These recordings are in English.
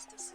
ecstasy.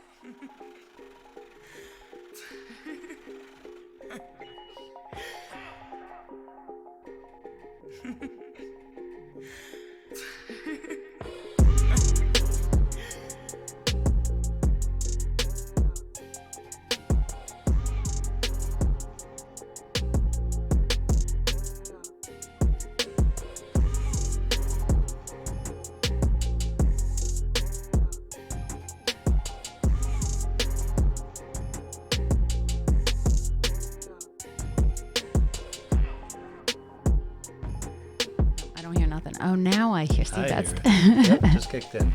Oh, now I hear. See, that's yep, just kicked in.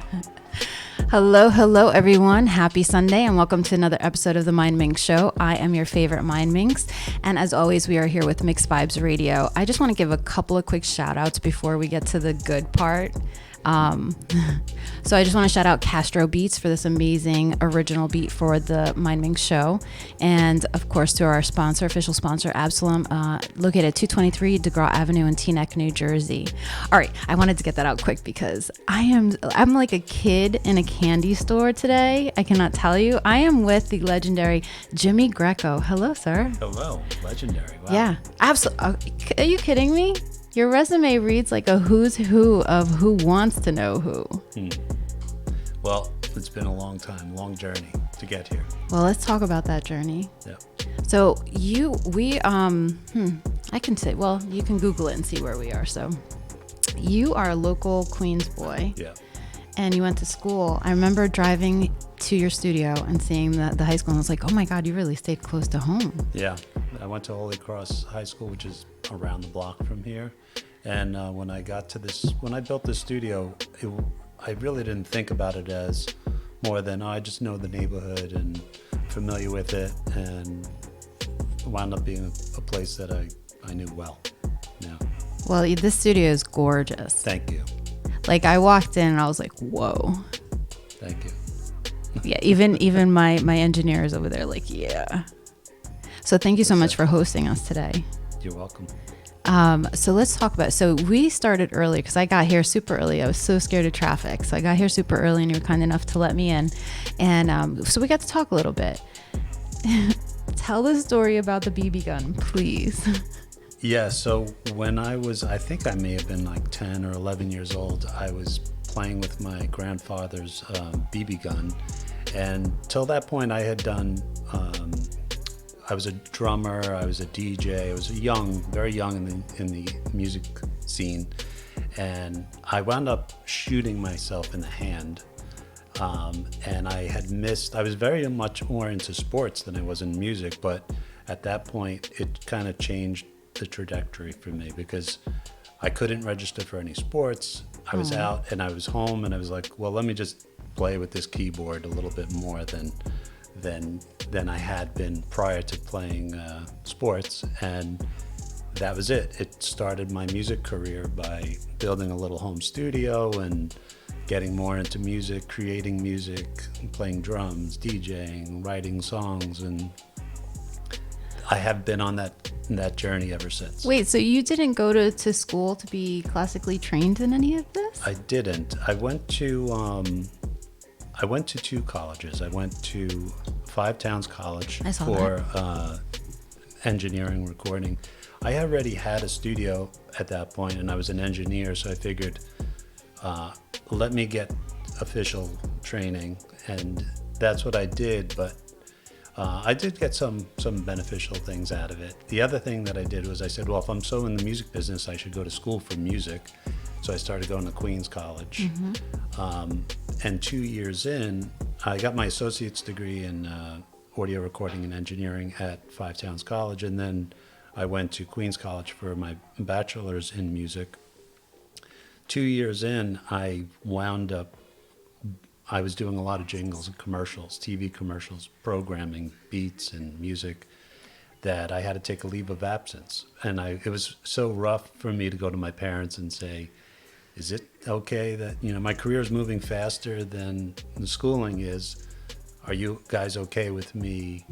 Hello, everyone. Happy Sunday, and welcome to another episode of the Mindminx Show. I am your favorite Mindminx, and as always, we are here with Mixed Vibes Radio. I just want to give a couple of quick shout outs before we get to the good part. So I just want to shout out Castro Beats for this amazing original beat for the Mindminx Show, and of course to our official sponsor Absalom, located at 223 DeGraw Avenue in Teaneck, New Jersey. All right, I wanted to get that out quick because I'm like a kid in a candy store today. I cannot tell you. I am with the legendary Jimmy Greco. Hello, sir. Hello, legendary. Wow. Yeah, absolutely. Are you kidding me? Your resume reads like a who's who of who wants to know who. Well, it's been a long time, long journey to get here. Well, let's talk about that journey. Yeah. So I can say, well, you can Google it and see where we are. So you are a local Queens boy. Yeah. And you went to school. I remember driving to your studio and seeing the high school, and I was like, oh my God, you really stayed close to home. Yeah. I went to Holy Cross High School, which is around the block from here. And when I built this studio, I really didn't think about it as more than, I just know the neighborhood and familiar with it, and it wound up being a place that I knew well. Yeah. Well, this studio is gorgeous. Thank you. Like, I walked in and I was like, whoa. Thank you. Yeah, even my engineers over there, like, yeah. So thank you so much for hosting us today. You're welcome. So let's talk about, so we started early because I got here super early. I was so scared of traffic. So I got here super early and you were kind enough to let me in. And so we got to talk a little bit. Tell the story about the BB gun, please. Yeah, so when I think I may have been like 10 or 11 years old, I was playing with my grandfather's BB gun. And till that point I had done, I was a drummer, I was a DJ, I was very young in the music scene. And I wound up shooting myself in the hand. And I was very much more into sports than I was in music, but at that point it kind of changed the trajectory for me because I couldn't register for any sports. I was out and I was home and I was like, well, let me just play with this keyboard a little bit more than I had been prior to playing sports, and that was it. It started my music career by building a little home studio and getting more into music, creating music, playing drums, DJing, writing songs, and I have been on that journey ever since. Wait, so you didn't go to school to be classically trained in any of this? I didn't. I went to two colleges. I went to Five Towns College for engineering recording. I already had a studio at that point, and I was an engineer, so I figured, let me get official training, and that's what I did. But I did get some beneficial things out of it. The other thing that I did was I said, well, if I'm so in the music business, I should go to school for music. So I started going to Queens College. And 2 years in, I got my associate's degree in audio recording and engineering at Five Towns College. And then I went to Queens College for my bachelor's in music. 2 years in, I was doing a lot of jingles and commercials, TV commercials, programming, beats and music, that I had to take a leave of absence. And it was so rough for me to go to my parents and say, is it okay that, my career is moving faster than the schooling is? Are you guys okay with me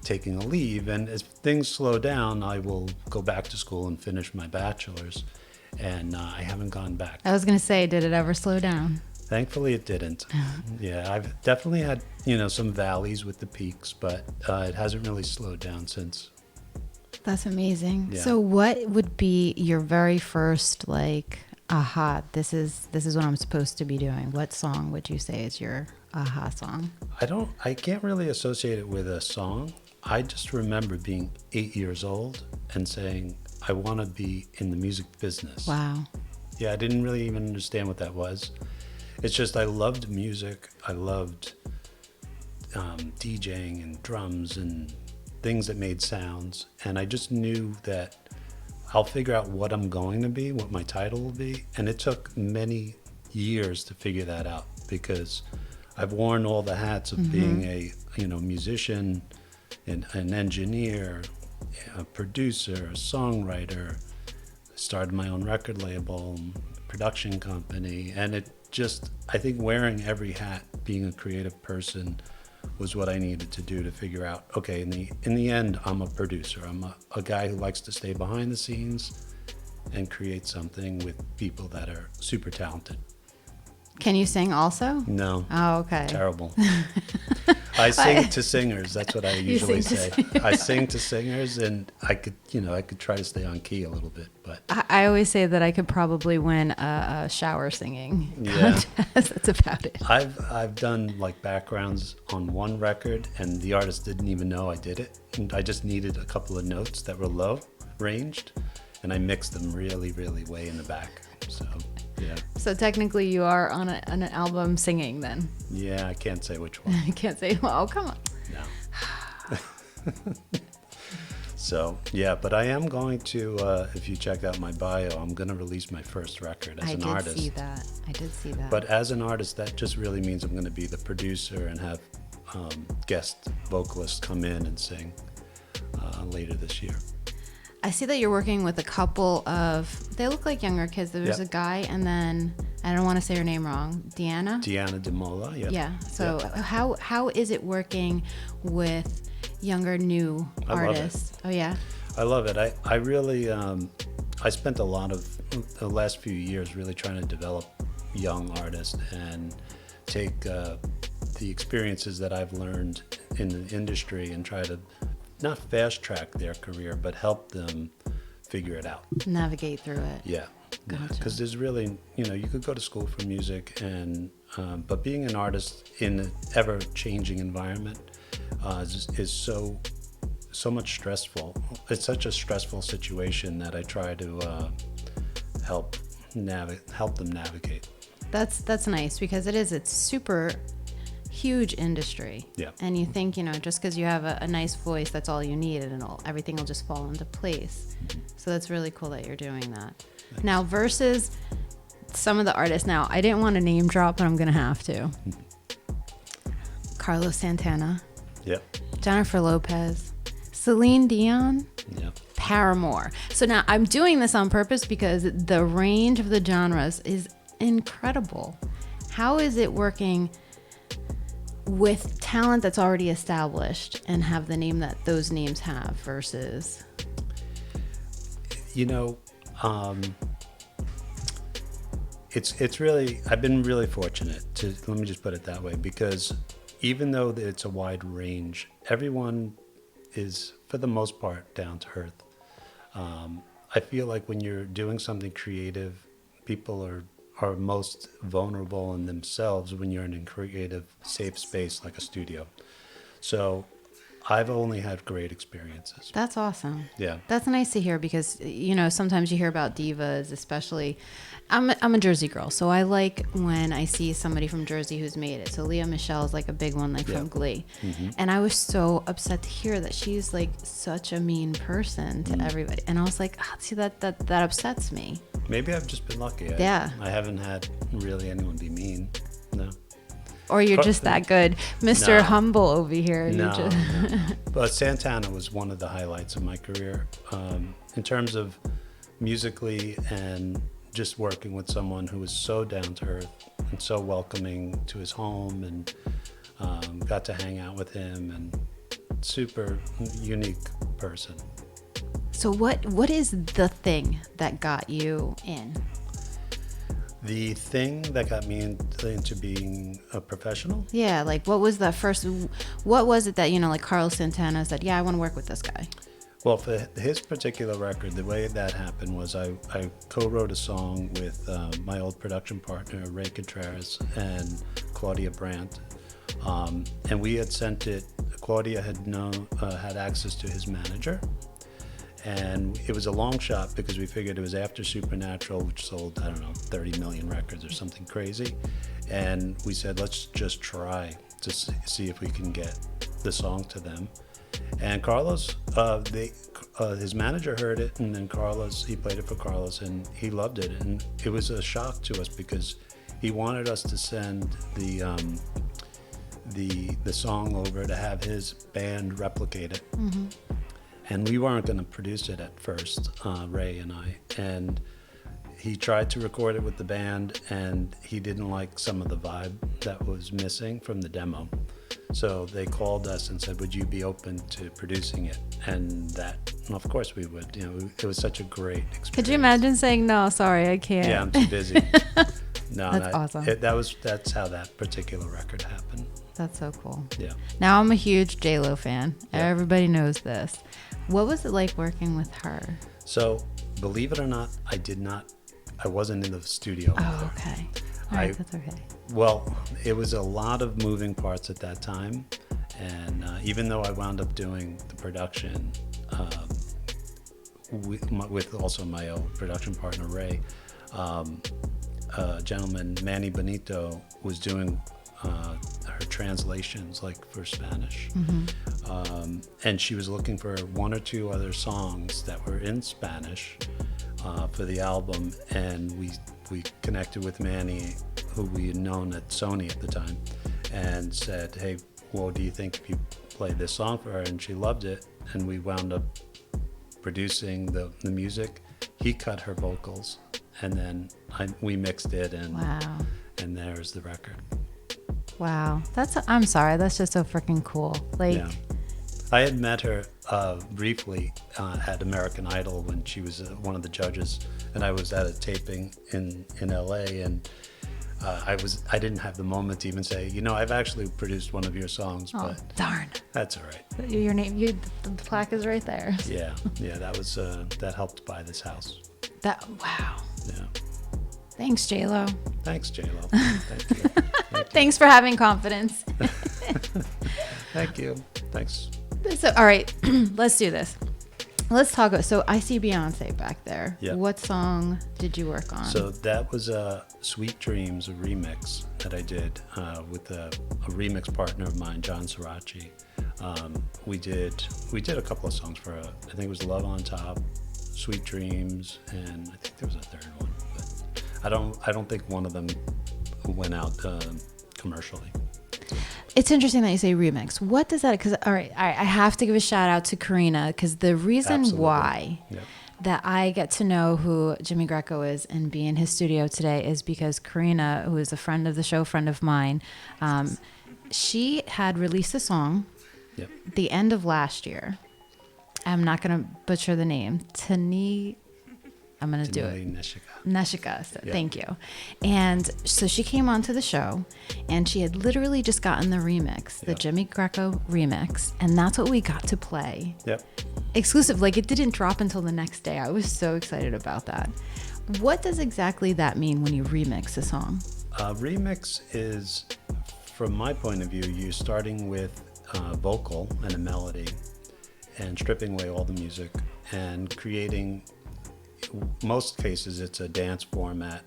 taking a leave? And as things slow down, I will go back to school and finish my bachelor's. And I haven't gone back. I was going to say, did it ever slow down? Thankfully, it didn't. Yeah, I've definitely had, some valleys with the peaks, but it hasn't really slowed down since. That's amazing. Yeah. So what would be your very first, aha, this is what I'm supposed to be doing? What song would you say is your aha song? I can't really associate it with a song. I just remember being 8 years old and saying, I want to be in the music business. Wow. Yeah, I didn't really even understand what that was. It's just I loved music. I loved DJing and drums and things that made sounds. And I just knew that I'll figure out what I'm going to be, what my title will be. And it took many years to figure that out because I've worn all the hats of being a musician, an engineer, a producer, a songwriter. I started my own record label, production company, and I think wearing every hat, being a creative person, was what I needed to do to figure out, okay, in the end, I'm a producer. I'm a guy who likes to stay behind the scenes and create something with people that are super talented. Can you sing also? No. Oh, okay. Terrible. I sing to singers. That's what I usually say. I sing to singers, and I could try to stay on key a little bit, but I always say that I could probably win a shower singing contest. That's about it. I've done backgrounds on one record, and the artist didn't even know I did it. And I just needed a couple of notes that were low ranged, and I mixed them really, really way in the back. So. Yeah. So technically you are on an album singing then? Yeah, I can't say which one. I can't say, well, come on. No. So, yeah, but I am going to, if you check out my bio, I'm going to release my first record as an artist. I did see that. But as an artist, that just really means I'm going to be the producer and have guest vocalists come in and sing later this year. I see that you're working with a couple of, they look like younger kids. There's a guy, and then, I don't want to say her name wrong, Deanna DeMola, yeah. Yeah, so how is it working with younger, new artists? Love it. Oh, yeah? I love it. I really, I spent a lot of the last few years really trying to develop young artists and take the experiences that I've learned in the industry and try to not fast track their career, but help them figure it out. Navigate through it. Yeah. Gotcha. Because there's really, you could go to school for music, and but being an artist in an ever-changing environment is so much stressful. It's such a stressful situation that I try to help them navigate. That's nice, because it's super huge industry. Yeah. And you think, just because you have a nice voice, that's all you need, and everything will just fall into place. Mm-hmm. So that's really cool that you're doing that. Thanks. Now, versus some of the artists, now, I didn't want to name drop, but I'm going to have to. Mm-hmm. Carlos Santana. Yep. Jennifer Lopez. Celine Dion. Yep. Paramore. So now I'm doing this on purpose because the range of the genres is incredible. How is it working with talent that's already established and have the name that those names have versus? It's really, I've been really fortunate to, let me just put it that way, because even though it's a wide range, everyone is, for the most part, down to earth. I feel like when you're doing something creative, people are most vulnerable in themselves when you're in a creative, safe space like a studio. So I've only had great experiences. That's awesome. Yeah. That's nice to hear, because, sometimes you hear about divas, especially, I'm a Jersey girl, so I like when I see somebody from Jersey who's made it. So Leah Michelle is like a big one, from Glee. Mm-hmm. And I was so upset to hear that she's like such a mean person to everybody. And I was like, see, that upsets me. Maybe I've just been lucky. Yeah. I haven't had really anyone be mean. No. Or you're just that good. Mr. Humble over here. No. But Santana was one of the highlights of my career. In terms of musically and just working with someone who was so down to earth and so welcoming to his home, and got to hang out with him, and super unique person. So what is the thing that got you in? The thing that got me into being a professional? Yeah, like what was what was it that, like Carlos Santana said, yeah, I want to work with this guy? Well, for his particular record, the way that happened was I co-wrote a song with my old production partner, Ray Contreras, and Claudia Brandt. And we had sent it, Claudia had access to his manager. And it was a long shot because we figured it was after Supernatural, which sold, 30 million records or something crazy. And we said, let's just try to see if we can get the song to them. And Carlos, his manager heard it, and then he played it for Carlos, and he loved it. And it was a shock to us because he wanted us to send the song over to have his band replicate it. Mm-hmm. And we weren't going to produce it at first, Ray and I. And he tried to record it with the band, and he didn't like some of the vibe that was missing from the demo. So they called us and said, would you be open to producing it? And of course we would. It was such a great experience. Could you imagine saying, no, sorry, I can't? Yeah, I'm too busy. No, that's awesome. That's how that particular record happened. That's so cool. Yeah. Now I'm a huge J-Lo fan. Yeah. Everybody knows this. What was it like working with her? So, believe it or not, I wasn't in the studio with her. Okay. All right, that's okay. Well, it was a lot of moving parts at that time. And even though I wound up doing the production with also my old production partner, Ray, a gentleman, Manny Benito, was doing her translations, like for Spanish. Mm-hmm. And she was looking for one or two other songs that were in Spanish for the album. And we connected with Manny, who we had known at Sony at the time, and said, hey, well, do you think if you play this song for her? And she loved it. And we wound up producing the music. He cut her vocals, and then we mixed it, and wow. And there's the record. Wow. I'm sorry. That's just so freaking cool. Yeah. I had met her briefly at American Idol when she was one of the judges, and I was at a taping in LA, and I didn't have the moment to even say, I've actually produced one of your songs. Oh, but darn. That's all right. Your name, the plaque is right there. Yeah. That helped buy this house. Wow. Yeah. Thanks, J-Lo. Thank you. Thank you. Thanks for having confidence. Thank you. Thanks. So, all right, let's do this. Let's talk about, so I see Beyonce back there. Yep. What song did you work on? So that was Sweet Dreams, a remix that I did with a remix partner of mine, John Sirachi. We did a couple of songs for I think it was Love on Top, Sweet Dreams, and I think there was a third one, but I don't think one of them went out commercially. It's interesting that you say remix. What does that, because all right, I have to give a shout out to Karina, because the reason Absolutely. why Yep. that I get to know who Jimmy Greco is and be in his studio today is because Karina, who is a friend of the show, friend of mine, she had released a song Yep. the end of last year. I'm not going to butcher the name. I'm going to do it. Neshika. So Yeah. Thank you. And so she came onto the show, and she had literally just gotten the remix, the Yep. Jimmy Greco remix, and that's what we got to play. Yep. Exclusive. Like, it didn't drop until the next day. I was so excited about that. What does exactly that mean when you remix a song? Remix is, from my point of view, you're starting with vocal and a melody and stripping away all the music and creating, most cases it's a dance format,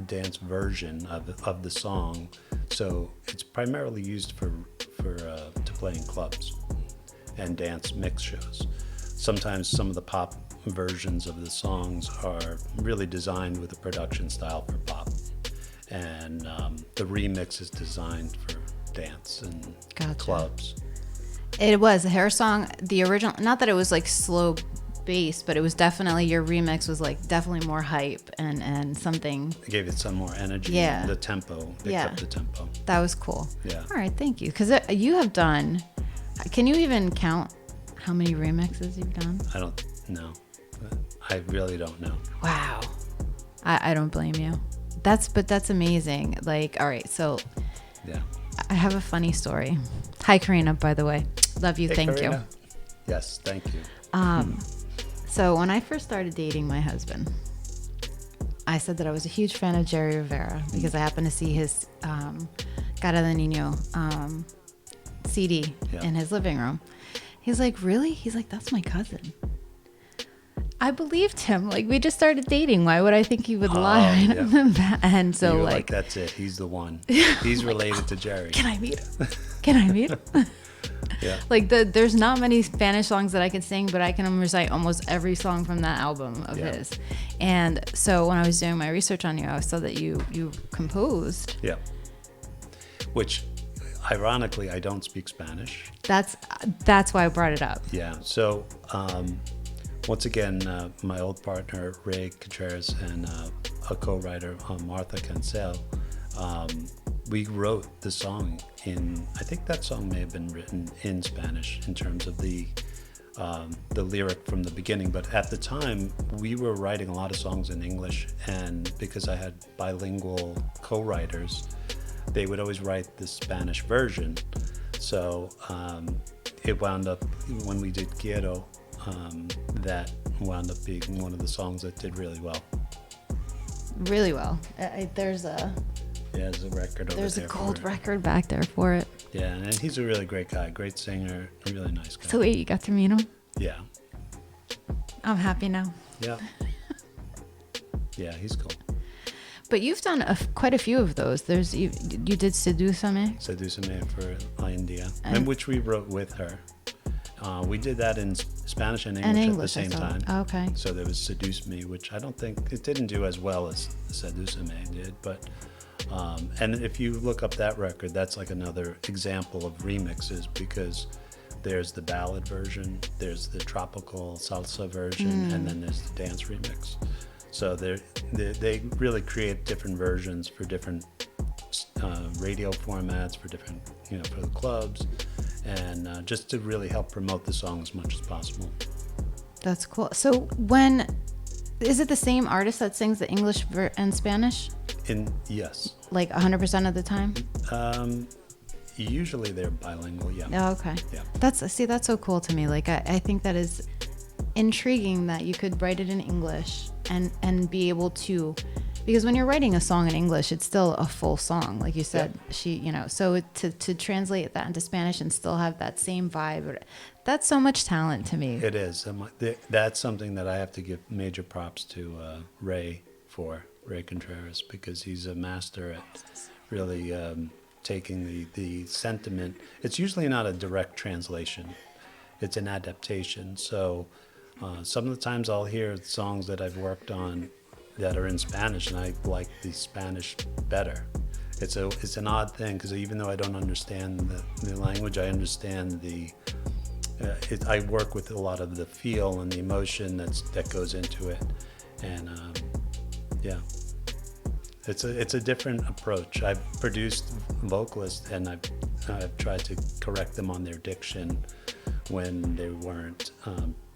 dance version of the song. So it's primarily used to play in clubs and dance mix shows. Sometimes some of the pop versions of the songs are really designed with a production style for pop, and the remix is designed for dance and Gotcha. clubs. It was her song, the original, not that it was like slow bass, but it was definitely, your remix was like definitely more hype and something. It gave it some more energy. Yeah. The tempo, picked up the tempo. That was cool. Yeah. All right, thank you. Because you have done, can you even count how many remixes you've done? I don't know. I really don't know. Wow. I don't blame you. But that's amazing. Like, all right, so Yeah. I have a funny story. Hi, Karina, by the way. Love you. Hey, Thank Karina. Yes, thank you. you. So when I first started dating my husband, I said that I was a huge fan of Jerry Rivera because I happened to see his Cara de Niño CD in his living room. He's like, really? He's like, that's my cousin. I believed him. Like, we just started dating. Why would I think he would lie? Yeah. And so, You're like, that's it. He's the one. He's related to Jerry. Can I meet him? Can I meet him? Yeah. Like, there's not many Spanish songs that I can sing, but I can recite almost every song from that album of his. And so when I was doing my research on you, I saw that you composed. Yeah. Which, ironically, I don't speak Spanish. That's why I brought it up. Yeah. So, once again, my old partner, Ray Contreras, and a co-writer, Martha Cancel, we wrote the song I think that song may have been written in Spanish in terms of the lyric from the beginning. But at the time, we were writing a lot of songs in English. And because I had bilingual co-writers, they would always write the Spanish version. So it wound up, when we did Quiero, that wound up being one of the songs that did really well. Really well. There's a record over there's there. A gold record back there for it. Yeah, and he's a really great guy, great singer, really nice guy. So wait, you got to meet him? Yeah. I'm happy now. Yeah. Yeah, he's cool. But you've done quite a few of those. You did Sedúzame. Sedúzame for India, and which we wrote with her. We did that in Spanish and English at the same time. Oh, okay. So there was Seduce Me, which I don't think, it didn't do as well as Sedúzame did, but and if you look up that record, that's like another example of remixes, because there's the ballad version, there's the tropical salsa version, and then there's the dance remix. So they really create different versions for different radio formats, for different, for the clubs, and just to really help promote the song as much as possible. That's cool. So is it the same artist that sings the English and Spanish? Yes. Like 100% of the time? Usually they're bilingual, yeah. Oh, okay. Yeah. That's so cool to me. Like, I think that is intriguing that you could write it in English and be able to, because when you're writing a song in English, it's still a full song, like you said. Yeah. So to translate that into Spanish and still have that same vibe, that's so much talent to me. It is. That's something that I have to give major props to Ray Contreras, because he's a master at really taking the sentiment. It's usually not a direct translation. It's an adaptation. So some of the times I'll hear songs that I've worked on that are in Spanish, and I like the Spanish better. It's an odd thing, because even though I don't understand the language, I understand I work with a lot of the feel and the emotion that goes into it, and yeah, it's a different approach. I've produced vocalists, and I've tried to correct them on their diction when they weren't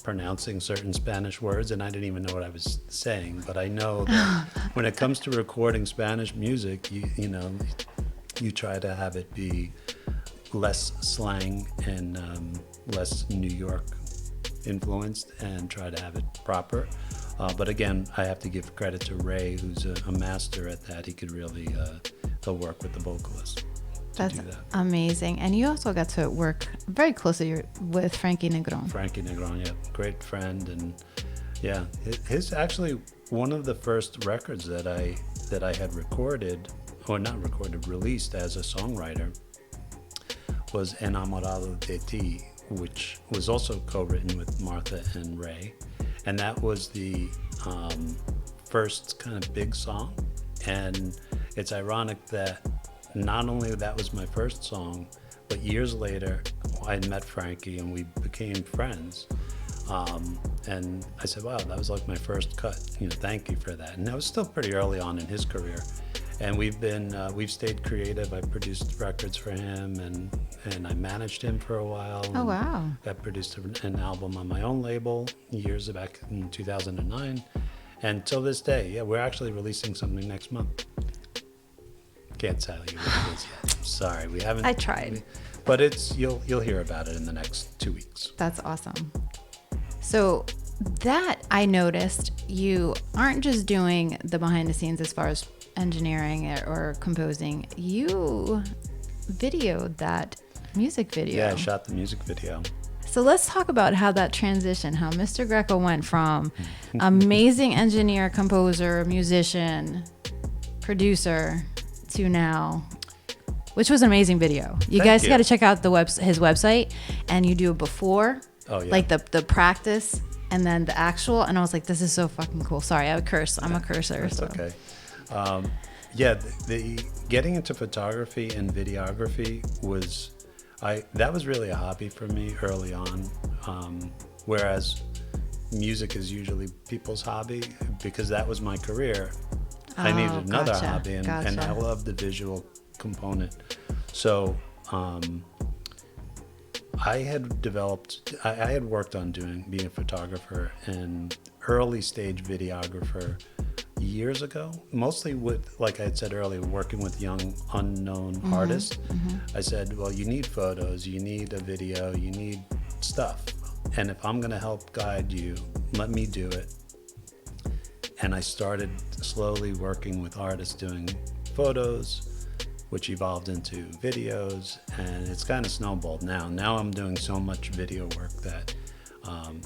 pronouncing certain Spanish words, and I didn't even know what I was saying. But I know that when it comes to recording Spanish music, you try to have it be less slang and less New York influenced, and try to have it proper. But again, I have to give credit to Ray, who's a master at that. He could really he'll work with the vocalist. That's amazing. And you also got to work very closely with Frankie Negron. Frankie Negron, yeah, great friend, and yeah, his actually one of the first records that I had recorded, or not recorded, released as a songwriter, was Enamorado de Ti, which was also co-written with Martha and Ray, and that was the first kind of big song. And it's ironic that not only that was my first song, but years later I met Frankie and we became friends. And I said, wow, that was like my first cut. Thank you for that. And that was still pretty early on in his career. And we've stayed creative. I produced records for him, and I managed him for a while. Oh, wow. I produced an album on my own label years back in 2009. And till this day, yeah, we're actually releasing something next month. Can't tell you what it is yet. I'm sorry, we haven't. I tried. But it's you'll hear about it in the next 2 weeks. That's awesome. So that I noticed, you aren't just doing the behind the scenes as far as engineering or composing. You videoed that music video. Yeah, I shot the music video. So let's talk about how that transition, how Mr. Greco went from amazing engineer, composer, musician, producer to now, which was an amazing video. You guys got to check out his website, and you do a before, like the practice, and then the actual. And I was like, this is so fucking cool. Sorry, I would curse. I'm a cursor. That's so. Okay. The getting into photography and videography that was really a hobby for me early on, whereas music is usually people's hobby. Because that was my career, I needed another hobby, and I love the visual component. So I had worked on being a photographer and early stage videographer years ago, mostly with, like I had said earlier, working with young unknown artists. I said, well, you need photos, you need a video, you need stuff, and if I'm going to help guide you, let me do it. And I started slowly working with artists doing photos, which evolved into videos, and it's kind of snowballed now I'm doing so much video work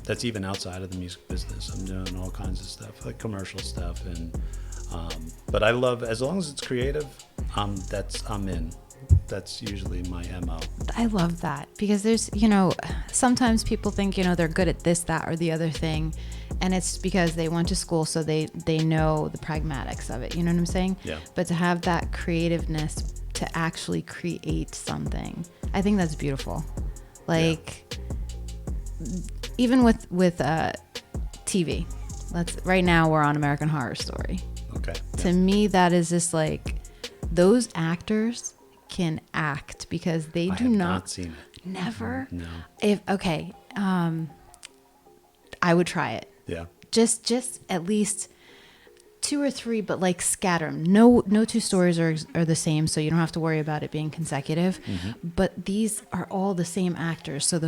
that's even outside of the music business. I'm doing all kinds of stuff, like commercial stuff, and but I love, as long as it's creative, I'm in. That's usually my MO. I love that, because there's, sometimes people think, they're good at this, that, or the other thing, and it's because they went to school, so they know the pragmatics of it. You know what I'm saying? Yeah. But to have that creativeness to actually create something, I think that's beautiful. Like, even with TV, right now we're on American Horror Story. Okay. To me, that is just like, those actors can act, because they do not seen it. Never. No. I would try it. Yeah. Just at least 2 or 3, but like scatter them. No 2 stories are the same, so you don't have to worry about it being consecutive. But these are all the same actors, so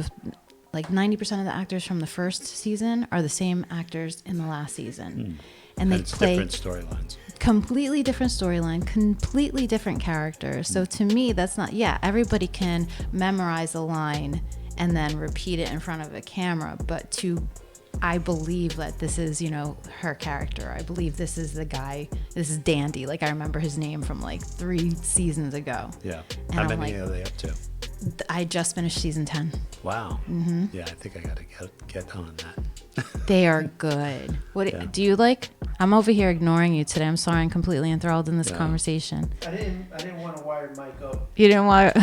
like 90% of the actors from the first season are the same actors in the last season. And they play different storylines. Completely different storyline, completely different characters. So to me, that's not, everybody can memorize a line and then repeat it in front of a camera, but I believe that this is, her character. I believe this is the guy, this is Dandy. Like, I remember his name from like 3 seasons ago. Yeah. And How many are they up to? I just finished season 10. Wow. Yeah, I think I got to get on that. They are good. What do you like? I'm over here ignoring you today. I'm sorry, I'm completely enthralled in this conversation. I didn't want to wire Mike up. You didn't want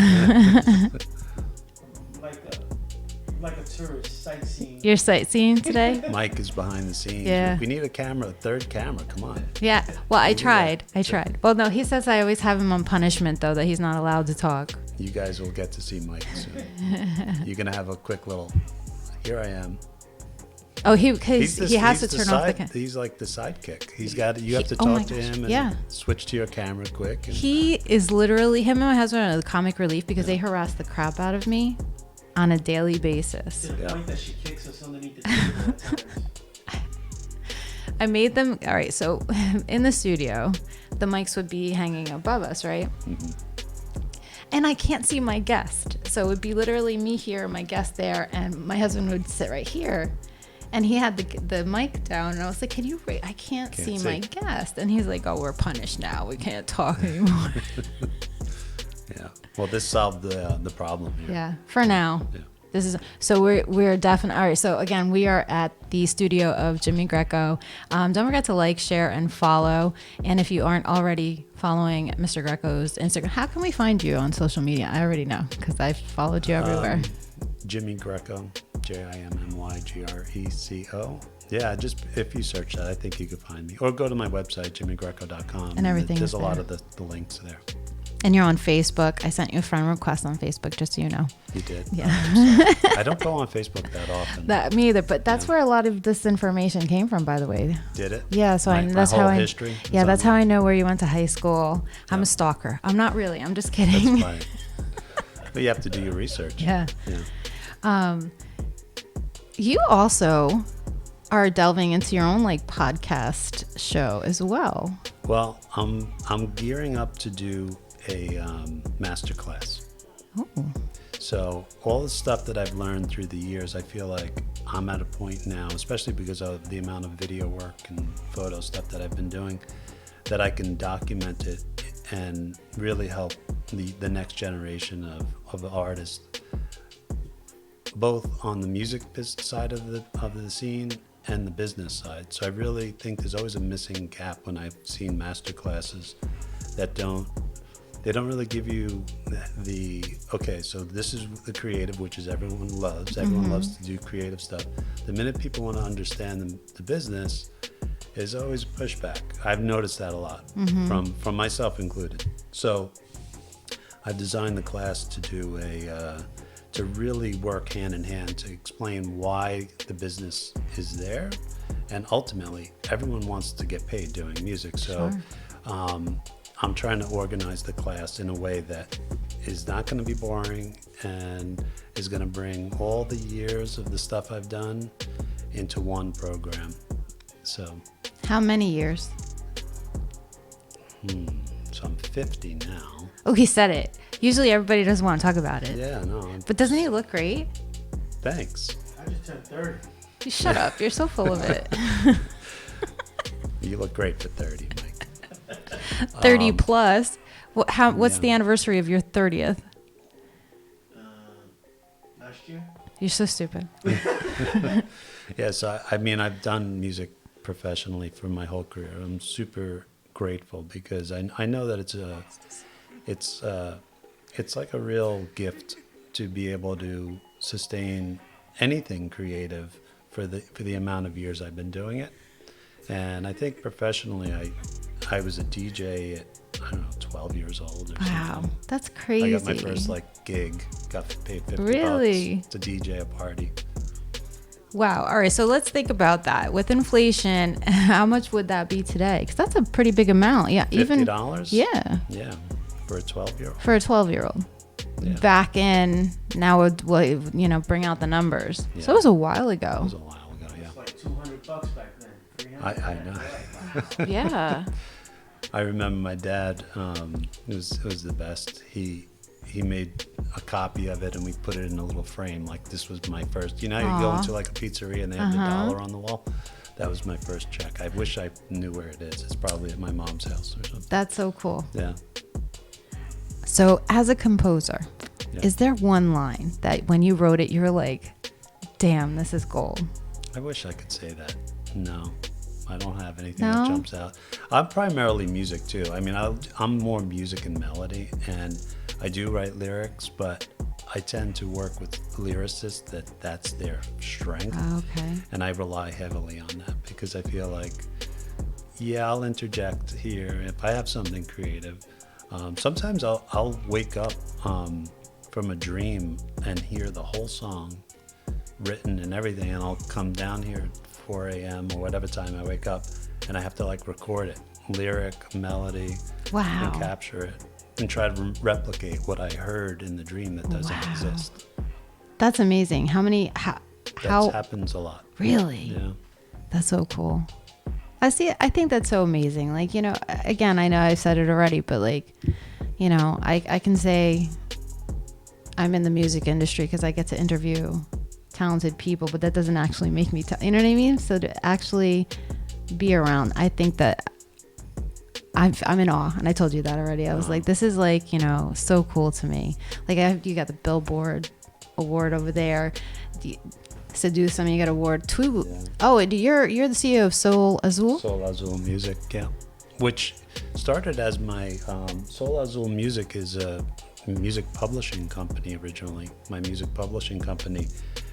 like a tourist sightseeing. You're sightseeing today? Mike is behind the scenes. Yeah. We need a third camera. Come on. Yeah. Well, I tried. Well, no, he says I always have him on punishment, though, that he's not allowed to talk. You guys will get to see Mike soon. You're going to have a quick little, here I am. Oh, he has to turn off the camera. He's like the sidekick. You have to talk to him and switch to your camera quick. He is literally, him and my husband are the comic relief, because they harass the crap out of me on a daily basis. To the point that she kicks us underneath the table at times. I made them, all right, so in the studio, the mics would be hanging above us, right? And I can't see my guest. So it would be literally me here, my guest there, and my husband would sit right here. And he had the mic down, and I was like, can you I can't see my guest. And he's like, oh, we're punished now. We can't talk anymore. Yeah. Well, this solved the problem here. Yeah, for now. Yeah. This is so we're definitely all right. So again, we are at the studio of Jimmy Greco. Don't forget to like, share, and follow. And if you aren't already following Mr. Greco's Instagram, how can we find you on social media? I already know, because I've followed you everywhere. Jimmy Greco, JIMMYGRECO. Yeah, just if you search that, I think you could find me. Or go to my website, jimmygreco.com. And everything. There's a lot of the links there. And you're on Facebook. I sent you a friend request on Facebook, just so you know. You did? Yeah. I don't go on Facebook that often. That me either, but that's where a lot of this information came from, by the way. Did it? Yeah, so that's my how whole I. history Yeah, is that's how online? I know where you went to high school. I'm Yeah. a stalker. I'm not really. I'm just kidding. That's funny. But you have to do your research. Yeah. Yeah. You also are delving into your own like podcast show as well. Well, I'm gearing up to do a masterclass. Oh. So all the stuff that I've learned through the years, I feel like I'm at a point now, especially because of the amount of video work and photo stuff that I've been doing, that I can document it and really help the next generation of artists, both on the music side of the scene and the business side. So I really think there's always a missing gap when I've seen master classes that don't really give you okay, so this is the creative, which is everyone loves. Everyone loves to do creative stuff. The minute people want to understand the business, there's always pushback. I've noticed that a lot, from myself included. So I've designed the class to do to really work hand in hand to explain why the business is there, and ultimately everyone wants to get paid doing music. So I'm trying to organize the class in a way that is not going to be boring and is going to bring all the years of the stuff I've done into one program. So How many years? so I'm 50 now. Oh, he said it. Usually everybody doesn't want to talk about it. Yeah, no. But doesn't he look great? Thanks. I just turned 30. You shut up. You're so full of it. You look great for 30, Mike. 30 plus. What's yeah. the anniversary of your 30th? Last year? You're so stupid. Yeah, so I mean, I've done music professionally for my whole career. I'm super grateful because I know that it's like a real gift to be able to sustain anything creative for the amount of years I've been doing it. And I think professionally, I was a DJ at, I don't know, 12 years old or Wow, something. that's crazy. I got my first gig, got paid $50 Really? to DJ a party. Wow. All right. So let's think about that. With inflation, how much would that be today? Because that's a pretty big amount. Yeah. Even $50? Yeah. Yeah, for a 12-year-old. For a 12-year-old. Yeah. Back in now, bring out the numbers. Yeah. So it was a while ago. It was a while ago, yeah. It's like $200 back then. 300. I know. Yeah. I remember my dad, it was the best. He made a copy of it and we put it in a little frame. Like this was my first, you know, you go into like a pizzeria and they have the dollar on the wall. That was my first check. I wish I knew where it is. It's probably at my mom's house or something. That's so cool. Yeah. So as a composer, Yeah. is there one line that when you wrote it, you were like, damn, this is gold? I wish I could say that. No, I don't have anything No? that jumps out. I'm primarily music too. I mean, I'm more music and melody, and I do write lyrics, but I tend to work with lyricists that's their strength. Okay. And I rely heavily on that because I feel like, yeah, I'll interject here if I have something creative. Sometimes I'll wake up from a dream and hear the whole song written and everything, and I'll come down here at 4 a.m. or whatever time I wake up, and I have to record it, lyric, melody, Wow. and capture it, and try to replicate what I heard in the dream that doesn't Wow. exist. That's amazing. How That happens a lot. really? Yeah. That's so cool. I think that's so amazing. Again, I know I've said it already, but I can say I'm in the music industry because I get to interview talented people, but that doesn't actually make me, you know what I mean? So to actually be around, I think that I'm in awe. And I told you that already. I was like, this is so cool to me. You got the Billboard award over there. Seduce something, you got award too. Yeah. Oh, you're the CEO of Soul Azul. Soul Azul Music, yeah. Which started as my Soul Azul Music is a music publishing company originally, my music publishing company,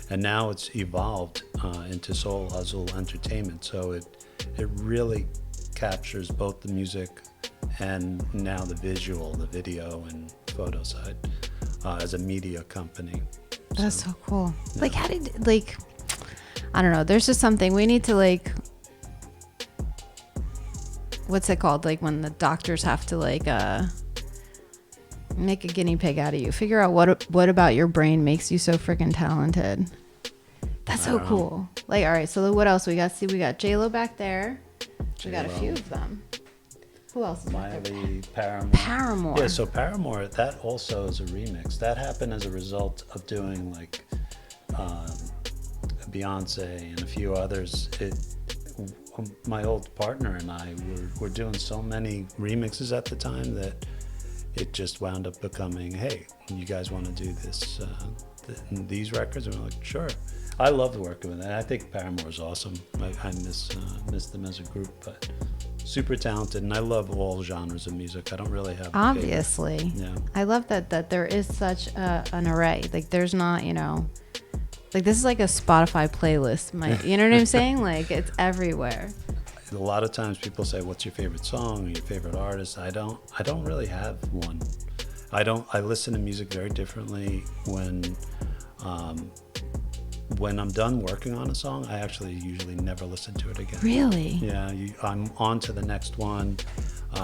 and now it's evolved into Soul Azul Entertainment. So it really captures both the music and now the visual, the video and photo side as a media company. That's so cool. Yeah. Like, how did, like, I don't know. There's just something we need to, like, what's it called? Like when the doctors have to like make a guinea pig out of you. Figure out what about your brain makes you so freaking talented. That's so cool. Like, all right, so what else we got? See, we got J-Lo back there. We got a few of them. Who else is back there? Miley, Paramore. Yeah, so Paramore, that also is a remix. That happened as a result of doing like Beyonce and a few others. My old partner and I were doing so many remixes at the time that it just wound up becoming, hey, you guys want to do this, these records? And we're like, sure. I love working with them. I think Paramore is awesome. I miss them as a group, but super talented. And I love all genres of music. I don't really have a obviously favorite. Yeah. I love that there is such an array. Like there's not, you know, like this is like a Spotify playlist. You know what I'm saying? Like it's everywhere. A lot of times people say, what's your favorite song or your favorite artist? I don't really have one. I listen to music very differently when I'm done working on a song. I actually usually never listen to it again. Really? Yeah, I'm on to the next one.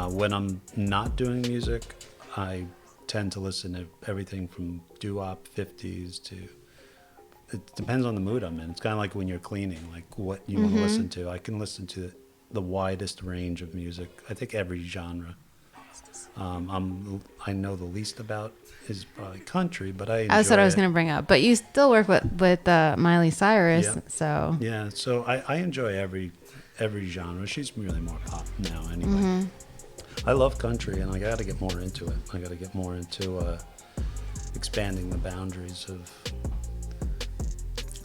When I'm not doing music, I tend to listen to everything from doo-wop 50s to, it depends on the mood I'm in. It's kind of like when you're cleaning, like what you want to listen to. I can listen to the widest range of music. I think every genre. I know the least about is probably country, but I enjoy That's what I was it. going to bring up. But you still work with Miley Cyrus, Yeah. so Yeah, so I enjoy every genre. She's really more pop now anyway. I love country, and I got to get more into it. I got to get more into expanding the boundaries of.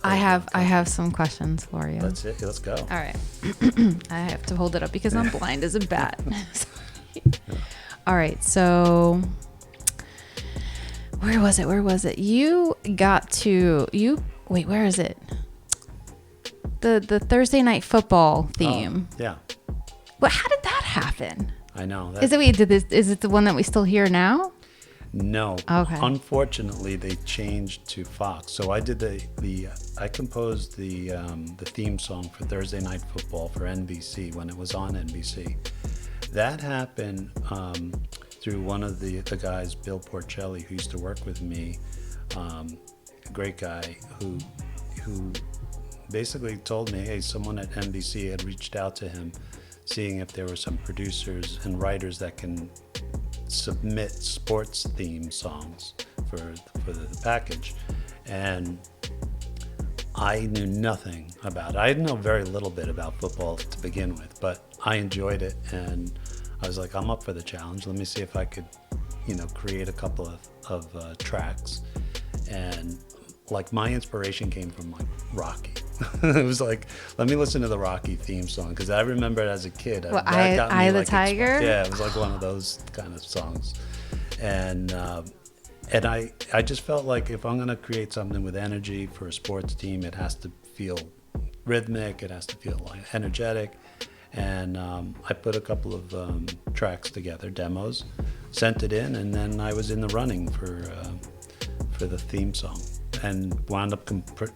I have some questions for you. That's it. Let's go. All right. I have to hold it up because I'm blind as a bat. All right. So where was it? You got to wait, where is it? The Thursday night football theme. Yeah. Well, how did that happen? I know. Is it the one that we still hear now? No. Okay. Unfortunately, they changed to Fox. So I did I composed the theme song for Thursday Night Football for NBC when it was on NBC. That happened through one of the guys, Bill Porcelli, who used to work with me, a great guy who basically told me, hey, someone at NBC had reached out to him, seeing if there were some producers and writers that can submit sports theme songs for the package. And I knew nothing about it. I know very little bit about football to begin with, but I enjoyed it, and I was like, I'm up for the challenge. Let me see if I could, create a couple of tracks. And like my inspiration came from like Rocky. It was like, let me listen to the Rocky theme song, because I remember it as a kid. Well, I the Tiger? Yeah, it was like one of those kind of songs. And I just felt like if I'm going to create something with energy for a sports team, it has to feel rhythmic, it has to feel like energetic. And I put a couple of tracks together, demos, sent it in, and then I was in the running for the theme song, and wound up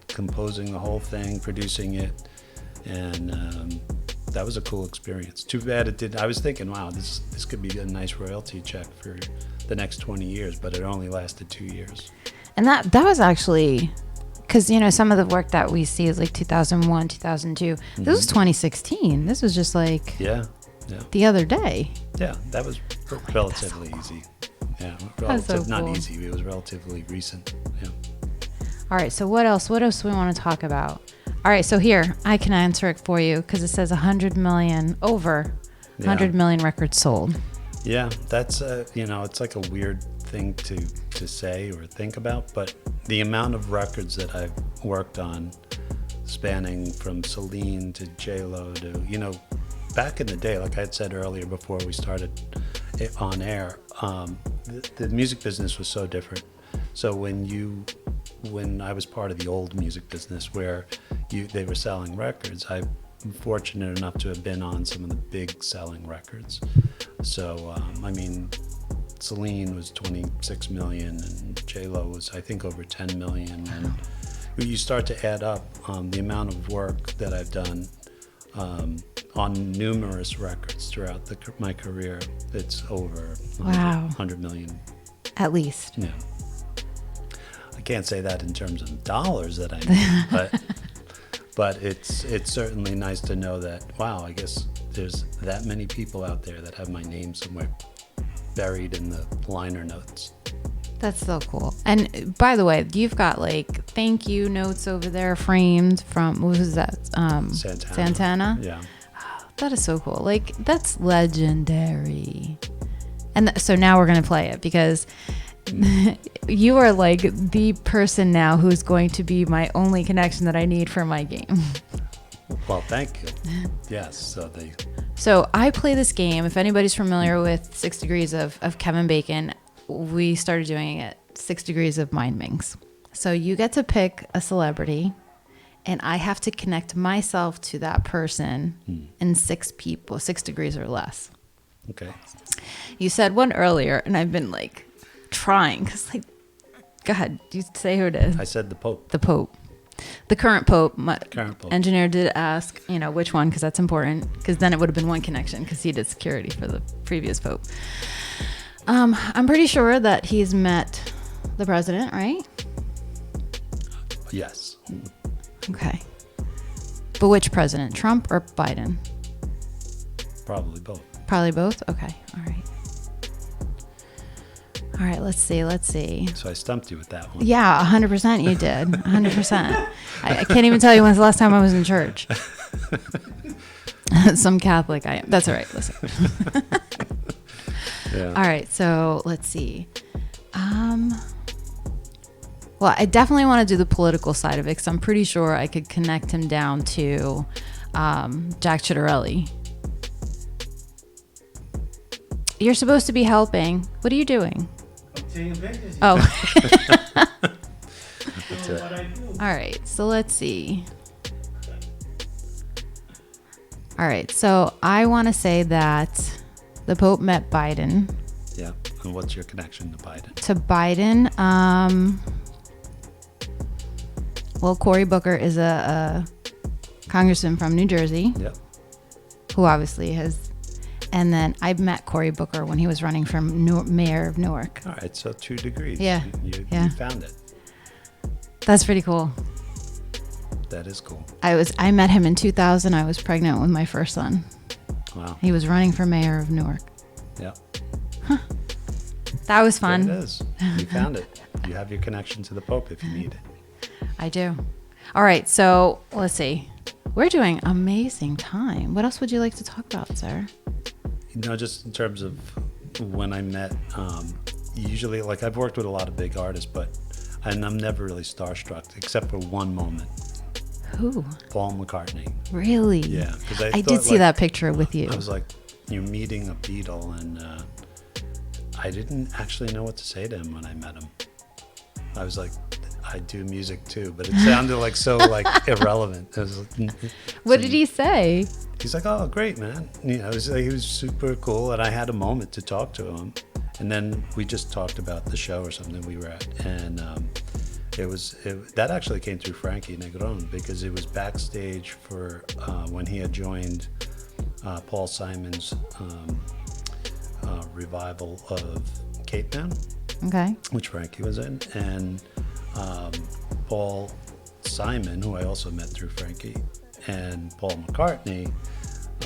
composing the whole thing, producing it, and that was a cool experience. Too bad it did. I was thinking, wow, this could be a nice royalty check for the next 20 years, but it only lasted 2 years. And that was actually, because some of the work that we see is like 2001, 2002. This was 2016. This was just like the other day. Yeah, that was relatively easy. Yeah, not easy. It was relatively recent. Yeah. All right, so what else? What else do we want to talk about? All right, so here, I can answer it for you because it says 100 million, over 100 million records sold. Yeah, that's, it's like a weird thing to say or think about, but the amount of records that I've worked on, spanning from Celine to J-Lo to, back in the day, like I had said earlier before we started on air, the music business was so different. So when I was part of the old music business where they were selling records, I'm fortunate enough to have been on some of the big selling records. So, Celine was 26 million, and J-Lo was, I think, over 10 million. And when you start to add up the amount of work that I've done on numerous records throughout my career, it's over 100 million. At least. Yeah. I can't say that in terms of dollars that I make, but it's certainly nice to know that, wow, I guess there's that many people out there that have my name somewhere buried in the liner notes. That's so cool. And by the way, you've got like thank you notes over there framed from, what was that? Santana? Yeah. Oh, that is so cool. Like, that's legendary. And so now we're going to play it because you are like the person now who's going to be my only connection that I need for my game. Well, thank you. Yes. So I play this game. If anybody's familiar with 6 Degrees of Kevin Bacon, we started doing it 6 Degrees of Mindminx. So you get to pick a celebrity, and I have to connect myself to that person in 6 degrees or less. Okay. You said one earlier, and I've been like trying because like, go ahead, you say who it is. I said the Pope. The Pope. The current Pope. My current Pope. Engineer did ask, which one, because that's important, because then it would have been one connection because he did security for the previous Pope. I'm pretty sure that he's met the president, right? Yes. Okay. But which president, Trump or Biden? Probably both. Probably both? Okay. All right. All right, let's see. So I stumped you with that one. Yeah, 100% you did. 100%. I can't even tell you when's the last time I was in church. Some Catholic I am. That's all right. Listen. Yeah. All right, so let's see. Well, I definitely want to do the political side of it because I'm pretty sure I could connect him down to Jack Chitterelli. You're supposed to be helping. What are you doing? I'm taking pictures. Oh. That's it. What I do. All right, so let's see. All right, so I want to say that the Pope met Biden. Yeah. And what's your connection to Biden? To Biden, well, Cory Booker is a congressman from New Jersey. Yep. Who obviously has, and then I met Cory Booker when he was running for mayor of Newark. All right, so 2 degrees. Yeah. You Yeah. found it. That's pretty cool. That is cool. I met him in 2000. I was pregnant with my first son. Wow. He was running for mayor of Newark. Yeah. That was fun. There it is. You found it. You have your connection to the Pope if you need it. I do. All right, so let's see. We're doing amazing time. What else would you like to talk about, sir? Just in terms of when I met, usually, like, I've worked with a lot of big artists, and I'm never really starstruck except for one moment. Who? Paul McCartney. Really? Yeah. I did see that picture with you. I was like, you're meeting a Beatle, and I didn't actually know what to say to him when I met him. I was like, I do music too, but it sounded like so like irrelevant. What did he say? He's like, oh, great, man. He was super cool, and I had a moment to talk to him, and then we just talked about the show or something we were at, and that actually came through Frankie Negron because it was backstage for when he had joined Paul Simon's revival of Caveman, Okay. which Frankie was in, and Paul Simon, who I also met through Frankie, and Paul McCartney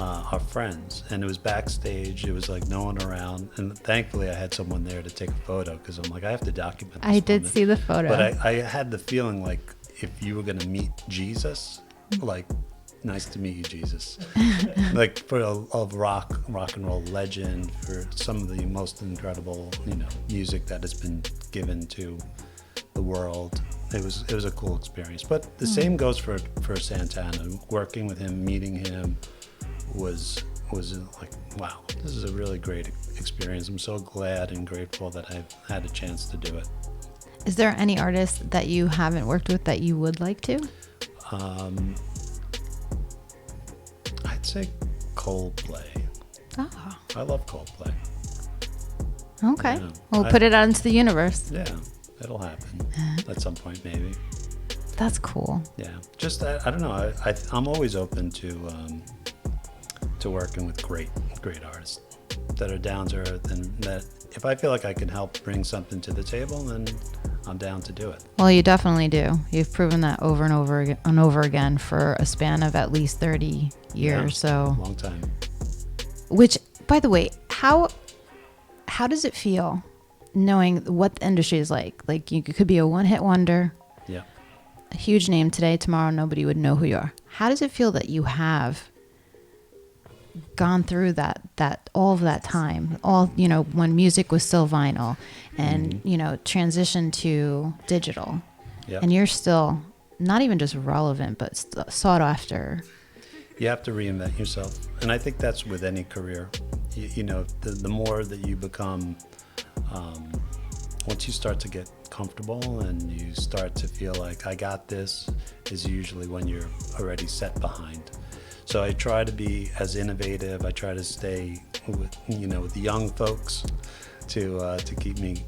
are friends, and it was backstage. It was like no one around, and thankfully I had someone there to take a photo because I'm like, I have to document this I did moment. see the photo. But I had the feeling like if you were going to meet Jesus, like, nice to meet you, Jesus. Like, for a rock and roll legend, for some of the most incredible, music that has been given to the world. It was a cool experience. But the same goes for Santana. Working with him, meeting him was like, wow, this is a really great experience. I'm so glad and grateful that I've had a chance to do it. Is there any artist that you haven't worked with that you would like to? I'd say Coldplay. Oh. I love Coldplay. Okay. Yeah. We'll put it out into the universe. Yeah, it'll happen at some point, maybe. That's cool. Yeah, just I don't know. I'm always open to working with great artists that are down to earth, and that if I feel like I can help bring something to the table, then I'm down to do it. Well, you definitely do. You've proven that over and over again for a span of at least 30 years. So long time. Which, by the way, how does it feel knowing what the industry is like? Like, you could be a one-hit wonder. Yeah. A huge name today, tomorrow nobody would know who you are. How does it feel that you have gone through that all of that time, all, when music was still vinyl and transitioned to digital, and you're still not even just relevant but sought after? You have to reinvent yourself, and I think that's with any career. The more that you become, once you start to get comfortable and you start to feel like I got this, is usually when you're already set behind. So I try to be as innovative. I try to stay with the young folks to keep me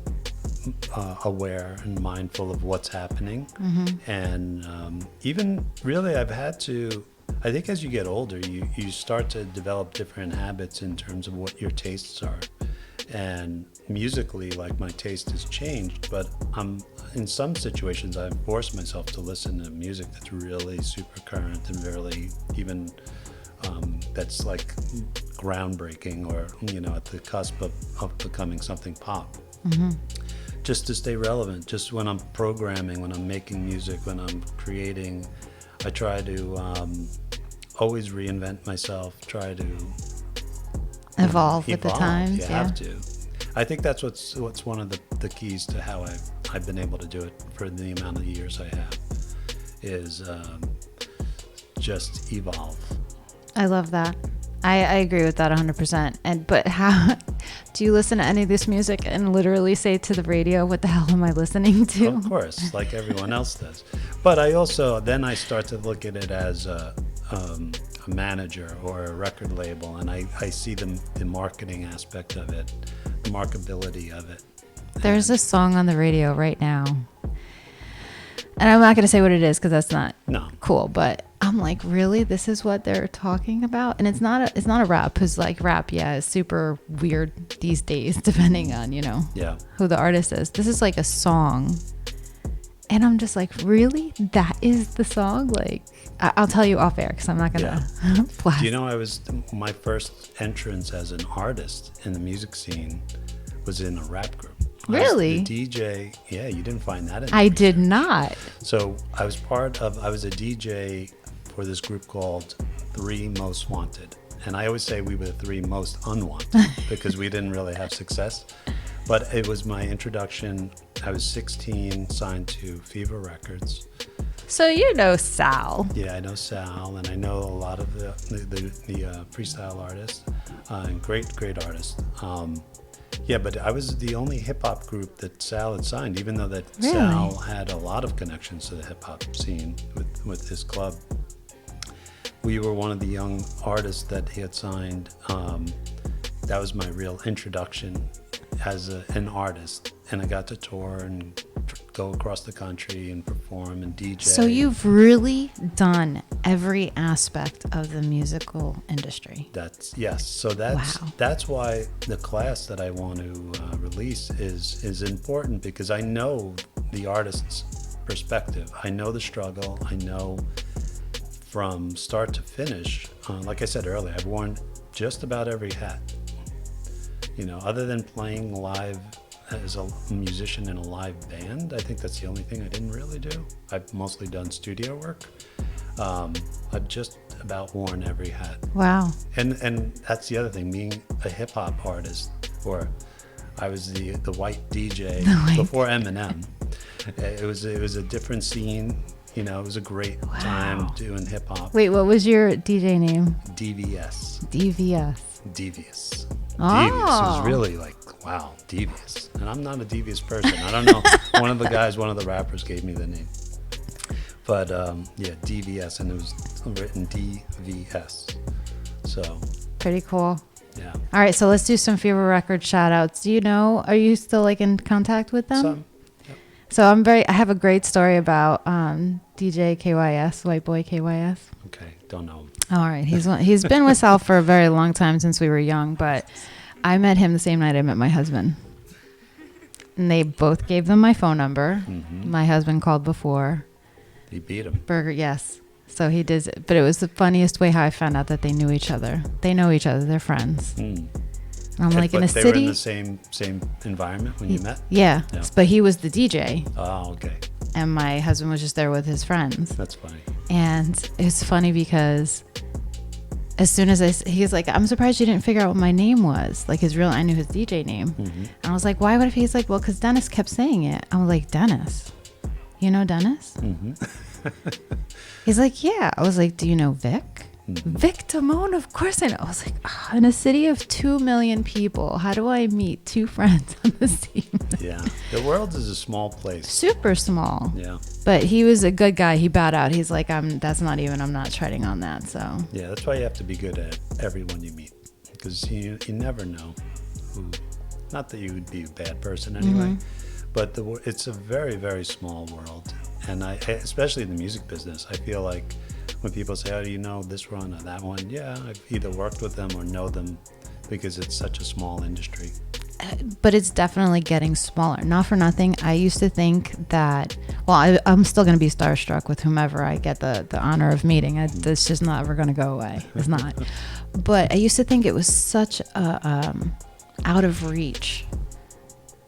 aware and mindful of what's happening. Mm-hmm. And even really, I've had to. I think as you get older, you start to develop different habits in terms of what your tastes are. And musically, like, my taste has changed, but in some situations I've forced myself to listen to music that's really super current and really even that's like groundbreaking, or at the cusp of becoming something pop. Mm-hmm. Just to stay relevant. Just when I'm programming, when I'm making music, when I'm creating, I try to always reinvent myself, try to evolve with the times. You have to. I think that's what's one of the keys to how I've been able to do it for the amount of years I have, is just evolve. I love that. I agree with that 100%. But how do you listen to any of this music and literally say to the radio, what the hell am I listening to? Of course, like everyone else does. But I start to look at it as a manager or a record label, and I see the marketing aspect of it, the marketability of it. There's a song on the radio right now, and I'm not going to say what it is because that's not cool, but I'm like, really? This is what they're talking about? And it's not a rap, because like rap, is super weird these days, depending on, who the artist is. This is like a song. And I'm just like, really? That is the song? Like, I'll tell you off air because I'm not going to blast. Do you know, my first entrance as an artist in the music scene was in a rap group. Really? The DJ, you didn't find that in I did not. So I was a DJ for this group called Three Most Wanted. And I always say we were the three most unwanted because we didn't really have success. But it was my introduction. I was 16, signed to Fever Records. So you know Sal. Yeah, I know Sal, and I know a lot of the freestyle artists, and great artists. But I was the only hip hop group that Sal had signed, even though that Really? Sal had a lot of connections to the hip hop scene with his club. We were one of the young artists that he had signed. That was my real introduction as an artist, and I got to tour and go across the country and perform and DJ. So you've really done every aspect of the musical industry. Yes. So that's why the class that I want to release is important, because I know the artist's perspective. I know the struggle. I know from start to finish. Like I said earlier, I've worn just about every hat. Other than playing live as a musician in a live band, I think that's the only thing I didn't really do. I've mostly done studio work. I've just about worn every hat. Wow. And that's the other thing, being a hip hop artist, or I was the white DJ before Eminem. It was a different scene. It was a great time doing hip hop. Wait, what was your DJ name? DVS. Devious. Oh. Devious was really like, wow, devious. And I'm not a devious person. I don't know. One of the rappers gave me the name. But DVS, and it was written DVS. So. Pretty cool. Yeah. Yeah. All right, so let's do some Fever Records shout outs. Do you know, are you still like in contact with them? Some. Yep. So I have a great story about DJ KYS, White Boy KYS. Okay, don't know him. All right, he's been with Sal for a very long time since we were young, but I met him the same night I met my husband. And they both gave them my phone number. Mm-hmm. My husband called before. He beat him. Burger, yes. So he did, but it was the funniest way how I found out that they knew each other. They know each other. They're friends. Mm. And I'm like, in a They city. were in the same environment when you met? Yeah, Yeah. but he was the DJ. Oh, okay. And my husband was just there with his friends. That's funny. And it's funny because as soon as he's like, I'm surprised you didn't figure out what my name was. Like I knew his DJ name. Mm-hmm. And I was like, why would if he's like, well, because Dennis kept saying it. I was like, Dennis? You know Dennis? Mm-hmm. He's like, yeah. I was like, do you know Vic? Mm-hmm. Vic Damone, of course I know. I was like, in a city of 2 million people, how do I meet two friends on the team? Yeah. The world is a small place. Super small. Yeah. But he was a good guy. He bowed out. He's like, I'm not treading on that. So Yeah, that's why you have to be good at everyone you meet. Because you never know who, not that you would be a bad person anyway, but it's a very, very small world. And especially in the music business, I feel like when people say, oh, do you know this one or that one? Yeah, I've either worked with them or know them because it's such a small industry. but it's definitely getting smaller. Not for nothing. I used to think that, well, I'm still going to be starstruck with whomever I get the honor of meeting. It's just not ever going to go away. It's not. But I used to think it was such a out of reach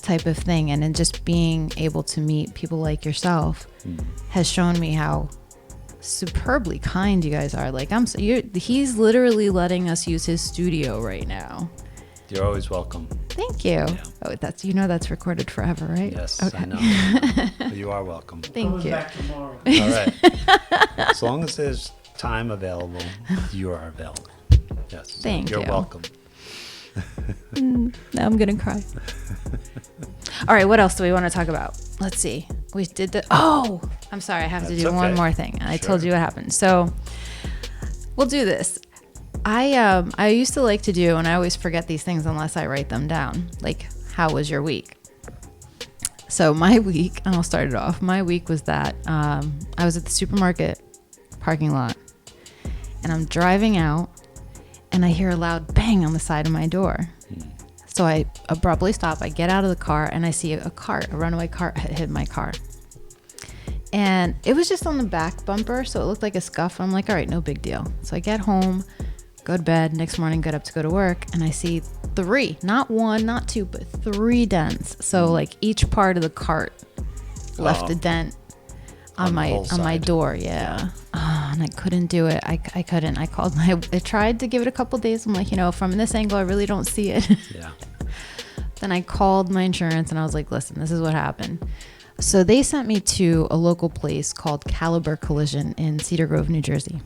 type of thing. And then just being able to meet people like yourself has shown me how superbly kind you guys are. Like he's literally letting us use his studio right now. You're always welcome. Thank you. Yeah. Oh, that's recorded forever, right? Yes, Okay. I know. You are welcome. Thank Comes you. back tomorrow. All right. As long as there's time available, you are available. Yes. Thank You're you. welcome. Now I'm gonna cry. All right, what else do we want to talk about? Let's see. We did I'm sorry, I have to That's do one okay. more thing. I Sure. told you what happened. So we'll do this. I used to like to do, and I always forget these things unless I write them down. Like, how was your week? So my week, and I'll start it off. My week was that I was at the supermarket parking lot, and I'm driving out, and I hear a loud bang on the side of my door. So I abruptly stop. I get out of the car, and I see a runaway cart had hit my car. And it was just on the back bumper, so it looked like a scuff. I'm like, all right, no big deal. So I get home, go to bed. Next morning, get up to go to work, and I see 3, not 1, not 2, but 3 dents. So like each part of the cart left a dent on my door. Yeah. Oh, and I couldn't do it. I couldn't. I tried to give it a couple days. I'm like, from this angle, I really don't see it. Yeah. Then I called my insurance, and I was like, listen, this is what happened. So they sent me to a local place called Caliber Collision in Cedar Grove, New Jersey.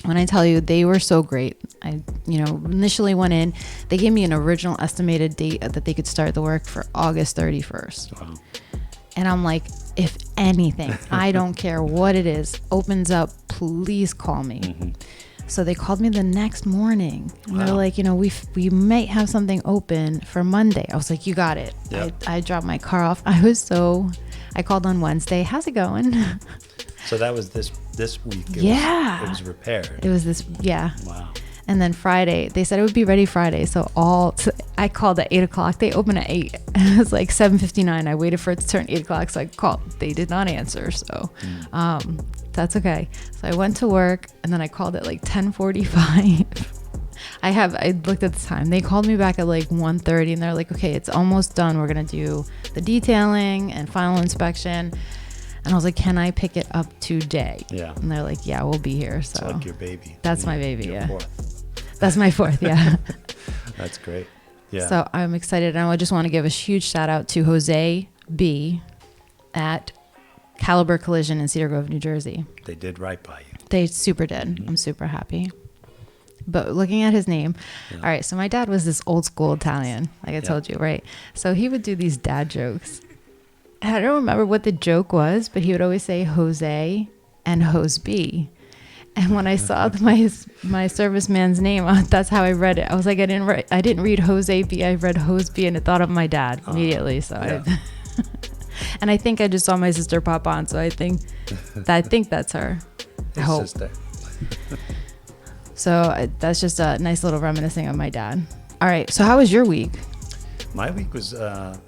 When I tell you, they were so great. I, initially went in. They gave me an original estimated date that they could start the work for August 31st. Wow. And I'm like, if anything, I don't care what it is, opens up, please call me. Mm-hmm. So they called me the next morning. And Wow. they're like, we might have something open for Monday. I was like, you got it. Yeah. I dropped my car off. I called on Wednesday. How's it going? So that was this week. Yeah. It was repaired. It was this, yeah. Wow. And then Friday, they said it would be ready Friday. So I called at 8 o'clock. They open at 8. It was like 7:59. I waited for it to turn 8 o'clock. So I called. They did not answer. So that's okay. So I went to work, and then I called at like 10:45. I looked at the time. They called me back at like 1:30, and they're like, okay, it's almost done. We're going to do the detailing and final inspection. And I was like, can I pick it up today? Yeah. And they're like, yeah, we'll be here. So It's like your baby. That's my baby, Your yeah. 4th. That's my 4th, yeah. That's great. Yeah. So I'm excited. And I just want to give a huge shout out to Jose B at Caliber Collision in Cedar Grove, New Jersey. They did right by you. They super did. I'm super happy. But looking at his name, all right, so my dad was this old school Italian, like I told you, right? So he would do these dad jokes. I don't remember what the joke was, but he would always say Jose and Jose B. And when I saw my serviceman's name, that's how I read it. I was like, I didn't read Jose B. I read Hose B, and it thought of my dad immediately. So yeah. and I think I just saw my sister pop on. So I think that's her. I hope. Sister. So that's just a nice little reminiscing of my dad. All right. So how was your week? My week was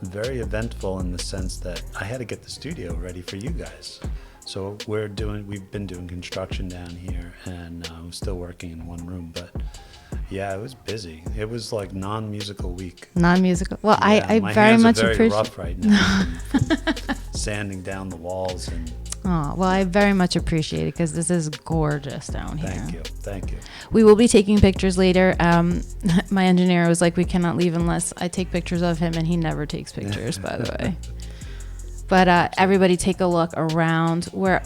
very eventful in the sense that I had to get the studio ready for you guys. So we've been doing construction down here, and we're still working in one room. But yeah, it was busy. It was like non-musical week. Non-musical. Well, Yeah, I my very hands much are very appreciate. rough right now from sanding down the walls. And Oh, well, I very much appreciate it because this is gorgeous down here. thank you. We will be taking pictures later. My engineer was like, we cannot leave unless I take pictures of him, and he never takes pictures, by the way. But everybody take a look around where,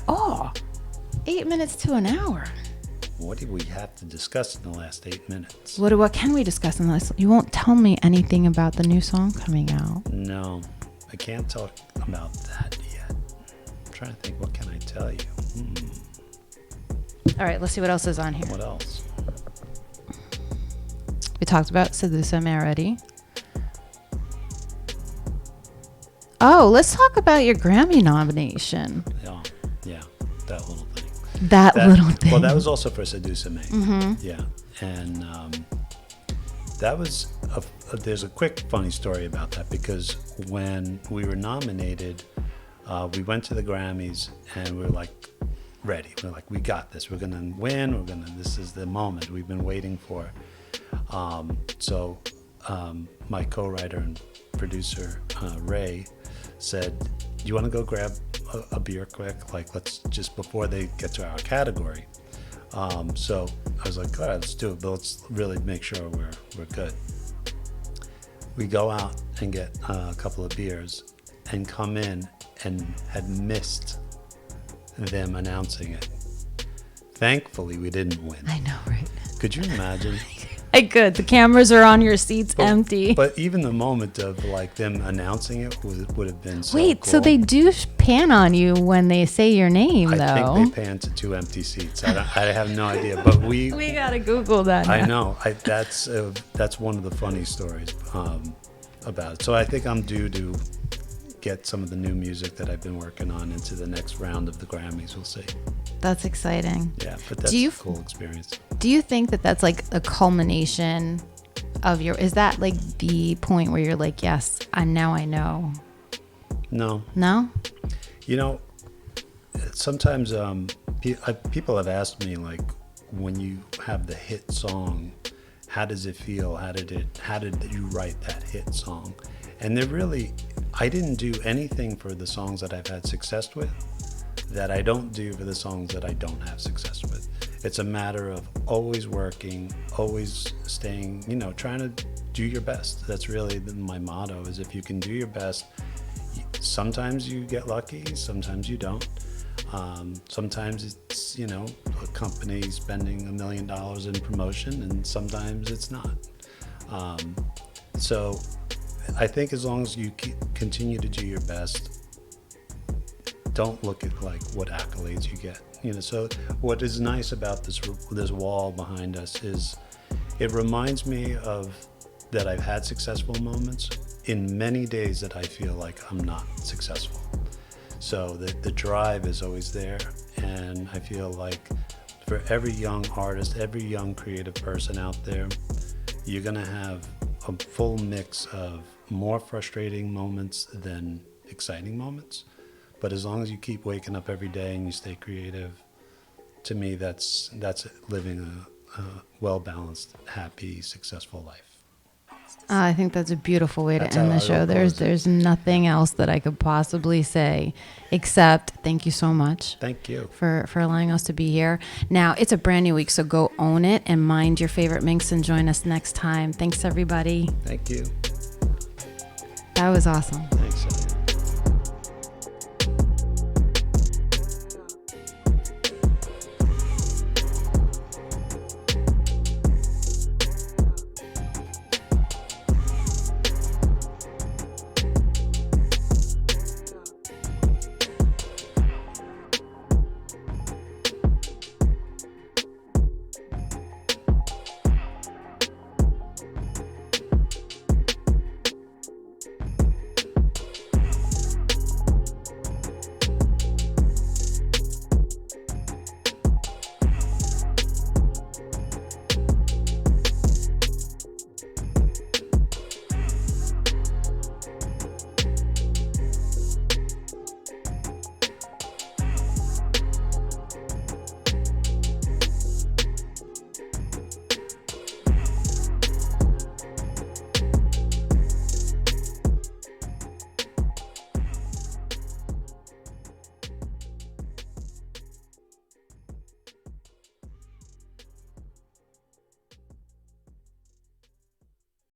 8 minutes to an hour. What did we have to discuss in the last 8 minutes? What can we discuss in this? You won't tell me anything about the new song coming out. No, I can't talk about that yet. I'm trying to think, what can I tell you? All right, let's see what else is on here. What else? We talked about Seduce Me already. Oh, let's talk about your Grammy nomination. Yeah, that little thing. That little thing. Well, that was also for Seduce Me. Mm-hmm. Yeah, and that was there's a quick funny story about that, because when we were nominated, we went to the Grammys and we were like ready. We're like, we got this. We're gonna win. This is the moment we've been waiting for. So my co-writer and producer Ray said, do you want to go grab a beer quick? Like, let's just before they get to our category. So I was like, all right, let's do it, but let's really make sure we're good. We go out and get a couple of beers and come in and had missed them announcing it. Thankfully, we didn't win. I know, right? Could you imagine? I could. The cameras are on your seats empty. But even the moment of like them announcing it would have been so Wait, cool. so they do pan on you when they say your name, though? I think they pan to 2 empty seats. I have no idea, but we gotta Google that. I now. know. That's one of the funny stories about it. So I think I'm due to get some of the new music that I've been working on into the next round of the Grammys. We'll see. That's exciting. Yeah, but that's a cool experience. Do you think that that's like a culmination of is that like the point where you're like, yes, and now I know? No. No? You know, sometimes people have asked me, like, when you have the hit song, how does it feel? How did you write that hit song? And I didn't do anything for the songs that I've had success with that I don't do for the songs that I don't have success with. It's a matter of always working, always staying, trying to do your best. That's really my motto, is if you can do your best, sometimes you get lucky, sometimes you don't. Sometimes it's, a company spending $1 million in promotion, and sometimes it's not. So I think as long as you continue to do your best, don't look at like what accolades you get. So what is nice about this wall behind us is it reminds me of that I've had successful moments in many days that I feel like I'm not successful. So the drive is always there, and I feel like for every young artist, every young creative person out there, you're gonna have a full mix of more frustrating moments than exciting moments. But as long as you keep waking up every day and you stay creative, to me, that's living a well-balanced, happy, successful life. I think that's a beautiful way That's to end how the I show. would close it. There's nothing else that I could possibly say except thank you so much. Thank you. For allowing us to be here. Now, it's a brand new week, so go own it and mind your favorite minx and join us next time. Thanks, everybody. Thank you. That was awesome. Thanks, everyone.